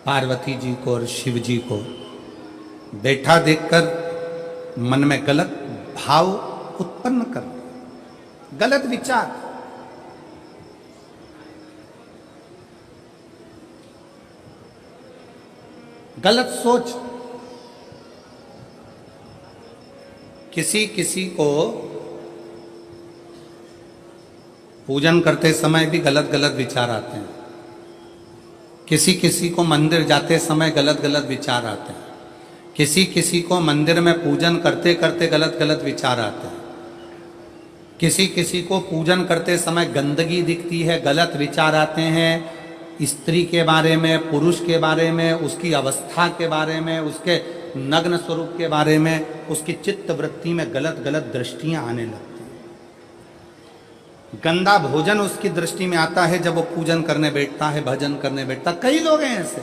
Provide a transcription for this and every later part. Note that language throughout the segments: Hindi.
पार्वती जी को और शिव जी को बैठा देखकर मन में गलत भाव उत्पन्न कर लिया, गलत विचार। गलत सोच। किसी किसी को पूजन करते समय भी गलत गलत विचार आते हैं, किसी किसी को मंदिर जाते समय गलत गलत विचार आते हैं, किसी किसी को मंदिर में पूजन करते करते गलत गलत विचार आते हैं, किसी किसी को पूजन करते समय गंदगी दिखती है, गलत विचार आते हैं, स्त्री के बारे में, पुरुष के बारे में, उसकी अवस्था के बारे में, उसके नग्न स्वरूप के बारे में, उसकी चित्त वृत्ति में गलत गलत दृष्टियां आने लगती हैं। गंदा भोजन उसकी दृष्टि में आता है जब वो पूजन करने बैठता है, भजन करने बैठता। कई लोग हैं ऐसे,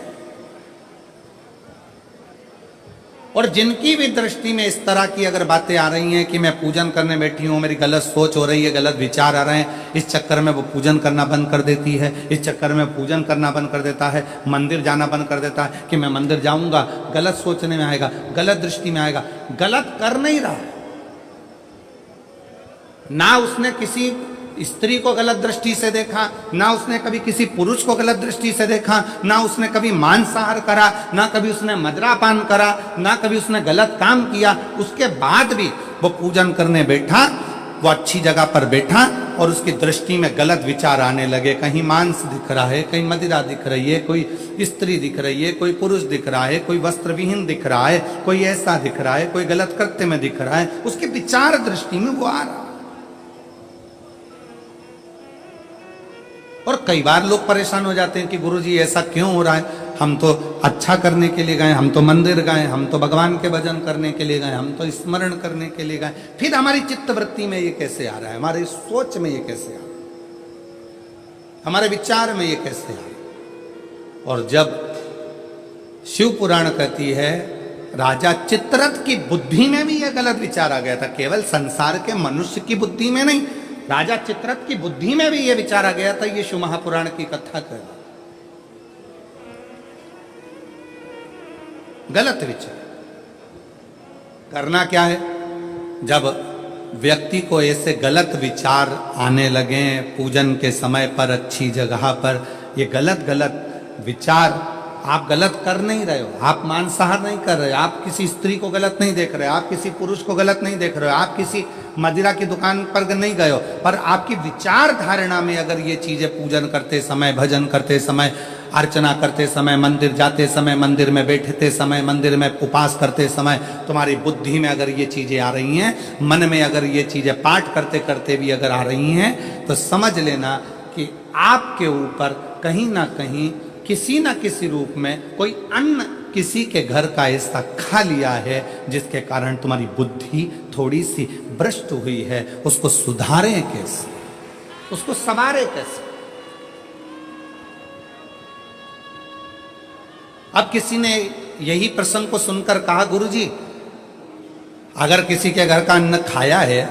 और जिनकी भी दृष्टि में इस तरह की अगर बातें आ रही हैं कि मैं पूजन करने बैठी हूं, मेरी गलत सोच हो रही है, गलत विचार आ रहे हैं, इस चक्कर में वो पूजन करना बंद कर देती है, इस चक्कर में पूजन करना बंद कर देता है, मंदिर जाना बंद कर देता है कि मैं मंदिर जाऊंगा, गलत सोचने में आएगा, गलत दृष्टि में आएगा। गलत कर नहीं रहा, ना उसने किसी स्त्री को गलत दृष्टि से देखा, ना उसने कभी किसी पुरुष को गलत दृष्टि से देखा, ना उसने कभी मांसाहार करा, ना कभी उसने मदिरापान करा, ना कभी उसने गलत काम किया। उसके बाद भी वो पूजन करने बैठा, वो अच्छी जगह पर बैठा और उसकी दृष्टि में गलत विचार आने लगे। कहीं मांस दिख रहा है, कहीं मदिरा दिख रही है, कोई स्त्री दिख रही है, कोई पुरुष दिख रहा है, कोई वस्त्र विहीन दिख रहा है, कोई ऐसा दिख रहा है, कोई गलत कृत्य में दिख रहा है, उसके विचार दृष्टि में वो आ रहा। और कई बार लोग परेशान हो जाते हैं कि गुरुजी ऐसा क्यों हो रहा है, हम तो अच्छा करने के लिए गए, हम तो मंदिर गए, हम तो भगवान के भजन करने के लिए गए, हम तो स्मरण करने के लिए गए, फिर हमारी चित्त वृत्ति में ये कैसे आ रहा है, हमारी सोच में ये कैसे आ रहा है, हमारे विचार में ये कैसे आ रहा है। और जब शिव पुराण कहती है राजा चित्ररथ की बुद्धि में भी यह गलत विचार आ गया था, केवल संसार के मनुष्य की बुद्धि में नहीं, राजा चित्ररथ की बुद्धि में भी यह विचार आ गया था। ये शिव महापुराण की कथा कर गलत विचार करना क्या है। जब व्यक्ति को ऐसे गलत विचार आने लगे पूजन के समय पर, अच्छी जगह पर, ये गलत गलत विचार, आप गलत कर नहीं रहे हो, आप मांसाहार नहीं कर रहे हो, आप किसी स्त्री को गलत नहीं देख रहे हो, आप किसी पुरुष को गलत नहीं देख रहे हो, आप किसी मदिरा की दुकान पर नहीं गए हो, पर आपकी विचार धारणा में अगर ये चीजें पूजन करते समय, भजन करते समय, अर्चना करते समय, मंदिर जाते समय, मंदिर में बैठते समय, मंदिर में उपास करते समय तुम्हारी बुद्धि में अगर ये चीजें आ रही हैं, मन में अगर ये चीजें पाठ करते करते भी अगर आ रही हैं, तो समझ लेना कि आपके ऊपर कहीं ना कहीं किसी न किसी रूप में कोई अन्न किसी के घर का ऐसा खा लिया है जिसके कारण तुम्हारी बुद्धि थोड़ी सी भ्रष्ट हुई है। उसको सुधारें कैसे, उसको संवारें कैसे। अब किसी ने यही प्रसंग को सुनकर कहा, गुरुजी अगर किसी के घर का अन्न खाया है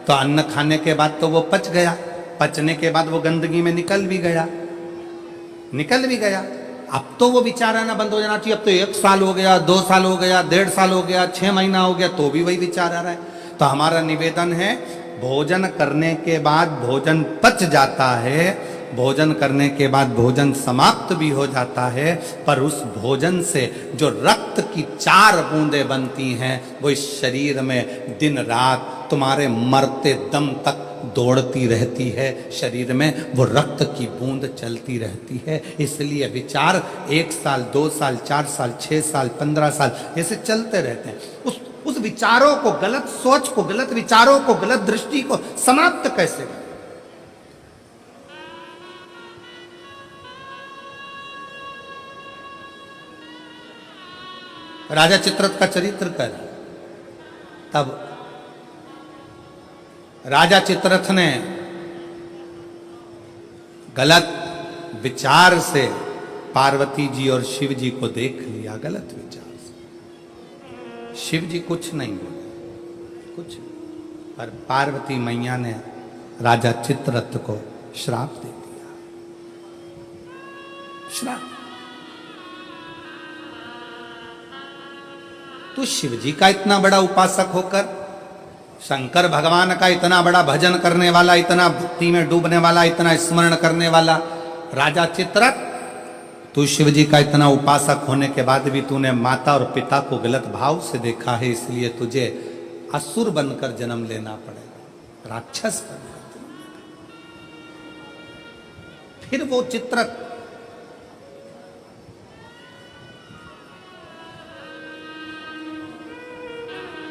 तो अन्न खाने के बाद तो वो पच गया, पचने के बाद वो गंदगी में निकल भी गया, अब तो वो विचार आना बंद हो जाना चाहिए। अब तो 1 साल हो गया, 2 साल हो गया, 1.5 साल हो गया, 6 महीना हो गया, तो भी वही विचार आ रहा है। तो हमारा निवेदन है, भोजन करने के बाद भोजन पच जाता है, भोजन करने के बाद भोजन समाप्त भी हो जाता है, पर उस भोजन से जो रक्त की 4 बूंदें बनती हैं वो इस शरीर में दिन रात तुम्हारे मरते दम तक दौड़ती रहती है, शरीर में वो रक्त की बूंद चलती रहती है। इसलिए विचार 1 साल, 2 साल, 4 साल, 6 साल, 15 साल ऐसे चलते रहते हैं। उस विचारों को, गलत सोच को, गलत विचारों को, गलत दृष्टि को समाप्त कैसे करें। राजा चित्ररथ का चरित्र कर, तब राजा चित्ररथ ने गलत विचार से पार्वती जी और शिव जी को देख लिया, गलत विचार से। शिव जी कुछ नहीं बोले, कुछ, पर पार्वती मैया ने राजा चित्ररथ को श्राप दे दिया, श्राप। तू शिव जी का इतना बड़ा उपासक होकर, शंकर भगवान का इतना बड़ा भजन करने वाला, इतना भक्ति में डूबने वाला, इतना स्मरण करने वाला राजा चित्ररथ, तू शिव जी का इतना उपासक होने के बाद भी तूने माता और पिता को गलत भाव से देखा है, इसलिए तुझे असुर बनकर जन्म लेना पड़ेगा, राक्षस बनकर। फिर वो चित्ररथ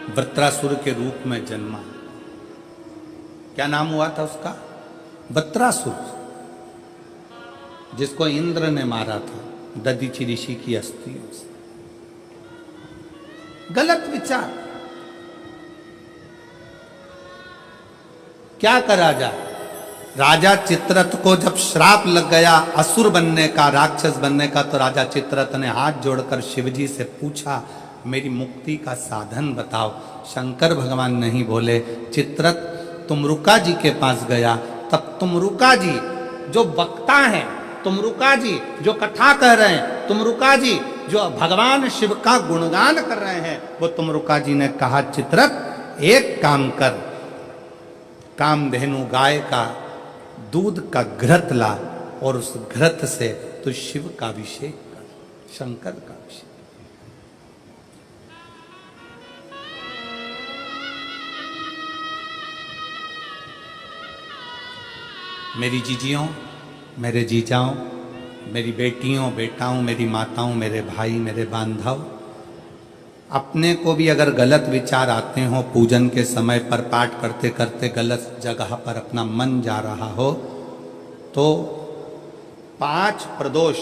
वृत्रासुर के रूप में जन्मा। क्या नाम हुआ था उसका? वृत्रासुर, जिसको इंद्र ने मारा था दधीचि ऋषि की अस्थियों से। गलत विचार। क्या करा जाए? राजा चित्ररथ को जब श्राप लग गया असुर बनने का, राक्षस बनने का, तो राजा चित्ररथ ने हाथ जोड़कर शिवजी से पूछा, मेरी मुक्ति का साधन बताओ। शंकर भगवान नहीं बोले। चित्ररथ तुमरुका जी के पास गया, तब तुमरुका जी जो वक्ता हैं, तुमरुका जी जो कथा कह रहे हैं, तुमरुका जी जो भगवान शिव का गुणगान कर रहे हैं, वो तुमरुका जी ने कहा, चित्ररथ एक काम कर, कामधेनु गाय का दूध का घृत ला और उस घृत से तू शिव का अभिषेक कर, शंकर का अभिषेक। मेरी जीजियों, मेरे जीजाओं, मेरी बेटियों, बेटाओं, मेरी माताओं, मेरे भाई, मेरे बांधव, अपने को भी अगर गलत विचार आते हो, पूजन के समय पर पाठ करते करते गलत जगह पर अपना मन जा रहा हो, तो 5 प्रदोष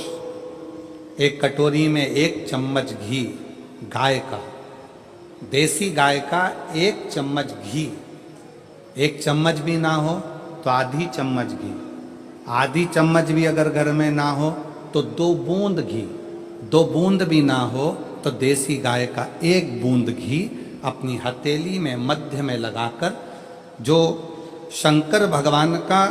एक कटोरी में 1 चम्मच घी गाय का, देसी गाय का 1 चम्मच घी, 1 चम्मच भी ना हो तो आधी चम्मच घी, आधी चम्मच भी अगर घर में ना हो तो 2 बूंद घी, 2 बूंद भी ना हो तो देसी गाय का 1 बूंद घी अपनी हथेली में मध्य में लगाकर, जो शंकर भगवान का,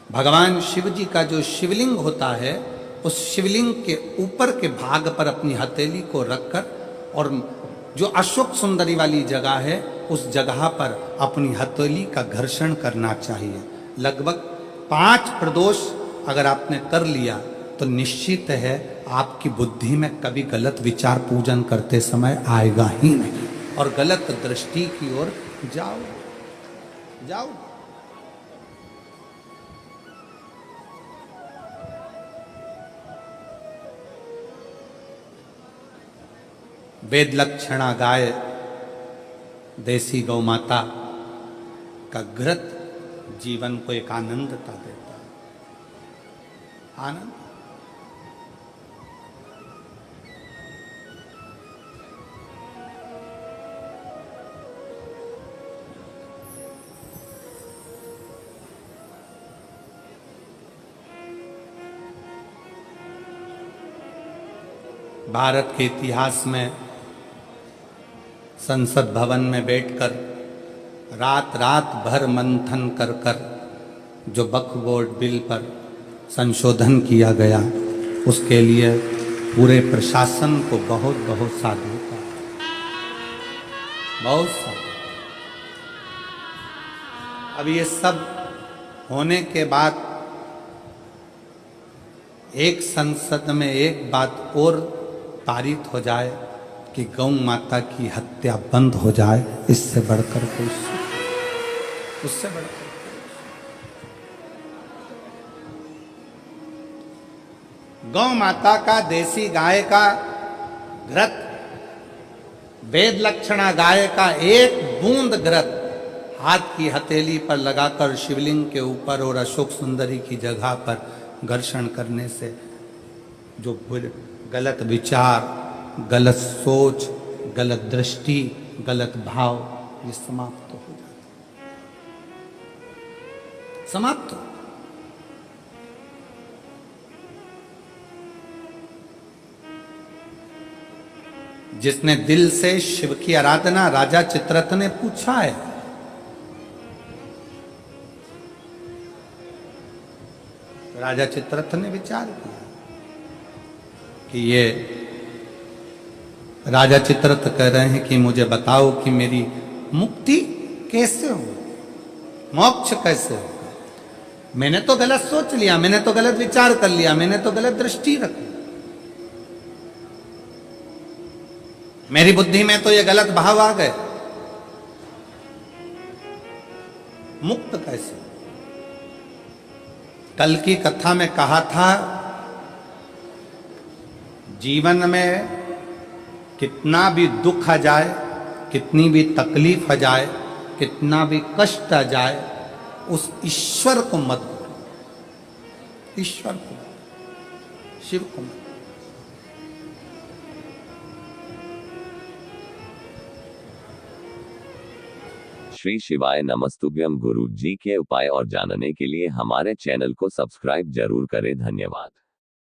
भगवान शिव जी का जो शिवलिंग होता है, उस शिवलिंग के ऊपर के भाग पर अपनी हथेली को रखकर, और जो अशोक सुंदरी वाली जगह है उस जगह पर अपनी हथेली का घर्षण करना चाहिए। लगभग 5 प्रदोष अगर आपने कर लिया तो निश्चित है आपकी बुद्धि में कभी गलत विचार पूजन करते समय आएगा ही नहीं, और गलत दृष्टि की ओर जाओ जाओ। वेद लक्षणा गाय, देसी गौ माता का घृत जीवन को एक आनंदता देता है, आनंद। भारत के इतिहास में संसद भवन में बैठकर रात रात भर मंथन कर कर जो वक्फ बोर्ड बिल पर संशोधन किया गया, उसके लिए पूरे प्रशासन को बहुत बहुत साधुता, बहुत साधु। अब ये सब होने के बाद एक संसद में एक बात और पारित हो जाए कि गौ माता की हत्या बंद हो जाए, इससे बढ़कर कोई उससे बढ़कर गौ माता का, देसी गाय का घृत, वेद लक्षणा गाय का 1 बूंद घृत हाथ की हथेली पर लगाकर शिवलिंग के ऊपर और अशोक सुंदरी की जगह पर घर्षण करने से जो गलत विचार, गलत सोच, गलत दृष्टि, गलत भाव, ये समाप्त हो जाता, समाप्त हो। जिसने दिल से शिव की आराधना, राजा चित्ररथ ने पूछा है, राजा चित्ररथ ने विचार किया कि ये राजा चित्ररथ कह रहे हैं कि मुझे बताओ कि मेरी मुक्ति कैसे हो, मोक्ष कैसे हो। मैंने तो गलत सोच लिया, मैंने तो गलत विचार कर लिया, मैंने तो गलत दृष्टि रखी, मेरी बुद्धि में तो ये गलत भाव आ गए, मुक्त कैसे। कल की कथा में कहा था जीवन में कितना भी दुख आ जाए, कितनी भी तकलीफ आ जाए, कितना भी कष्ट आ जाए, उस ईश्वर को मत भूलो, ईश्वर को, शिव को मत। श्री शिवाय नमस्तुभ्यम। गुरु जी के उपाय और जानने के लिए हमारे चैनल को सब्सक्राइब जरूर करें। धन्यवाद।